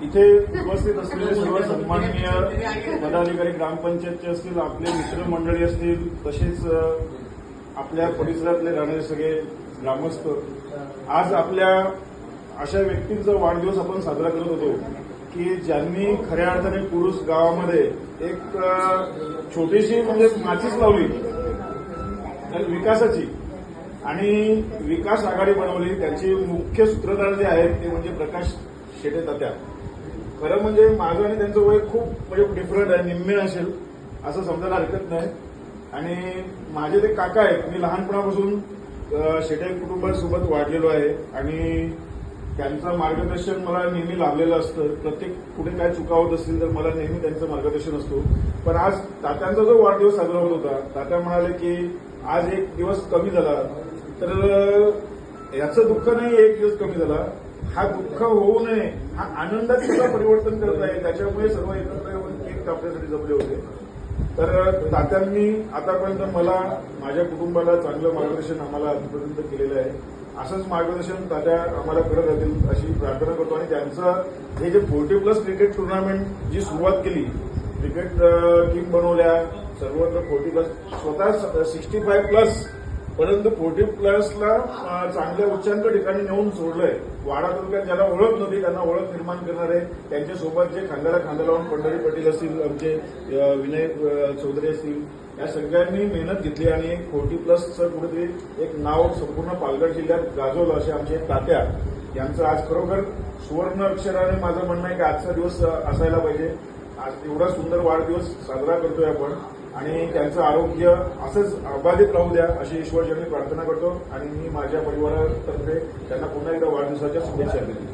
इथे उपस्थित असलेले सर्व सन्माननीय पदाधिकारी, ग्रामपंचायतचे असतील, आपले मित्रमंडळी असतील, तसेच आपल्या परिसरातले राहणारे सगळे ग्रामस्थ, आज आपल्या अशा व्यक्तींचा वाढदिवस आपण साजरा करत होतो की ज्यांनी खऱ्या अर्थाने पुरुष गावामध्ये एक छोटीशी म्हणजे माचीच लावली तर विकासाची आणि विकास आघाडी बनवली. त्यांचे मुख्य सूत्रधार जे आहेत ते म्हणजे प्रकाश शेटे तात्या. खरं म्हणजे माझं आणि त्यांचं वय खूप म्हणजे डिफरंट आहे, निम्मे असेल असं समजायला हरकत नाही. आणि माझे ते काका आहेत. मी लहानपणापासून शेटे कुटुंबासोबत वाढलेलो आहे आणि त्यांचं मार्गदर्शन मला नेहमी लाभलेलं असतं. प्रत्येक कुठे काय चुका होत असतील तर मला नेहमी त्यांचं मार्गदर्शन असतो. पण आज तात्यांचा जो वाढदिवस साजरा होत होता, तात्या म्हणाले की आज एक दिवस कमी झाला तर याचं दुःख नाही, एक दिवस कमी झाला, हा दुःख होऊ नये, हा आनंदात सुद्धा परिवर्तन करत आहे. त्याच्यामुळे सर्व एकत्र येऊन केक कापण्यासाठी जमले होते. तर तात्यांनी आतापर्यंत मला, माझ्या कुटुंबाला चांगलं मार्गदर्शन आम्हाला आजपर्यंत केलेलं आहे. असंच मार्गदर्शन तात्या आम्हाला करत राहतील अशी प्रार्थना करतो. आणि त्यांचं हे जे 40+ क्रिकेट टुर्नामेंट जी सुरुवात केली, क्रिकेट टीम बनवल्या, सर्वत्र 40+, स्वतः 65+ परंतु 40+ला चांगल्या उच्चांक ठिकाणी नेऊन सोडलंय. वाडा तालुक्यात ज्याला ओळख नव्हती त्यांना ओळख निर्माण करणारे, त्यांच्यासोबत जे खांद्याला खांदा लावून पंढरी पाटील असतील, आमचे विनय चौधरी असतील, या सगळ्यांनी मेहनत घेतली आणि 40+चं कुठेतरी एक नाव संपूर्ण पालघर जिल्ह्यात गाजवलं. असे आमचे तात्या यांचं आज खरोखर सुवर्ण अक्षराने माझं म्हणणं आहे की आजचा दिवस असायला पाहिजे. आज एवढा सुंदर वाढदिवस साजरा करतोय आपण आणि त्यांचं आरोग्य असंच अबाधित राहू द्या अशी ईश्वरचरणी प्रार्थना करतो. आणि मी माझ्या परिवारातर्फे त्यांना पुन्हा एकदा वाढदिवसाच्या शुभेच्छा देतो.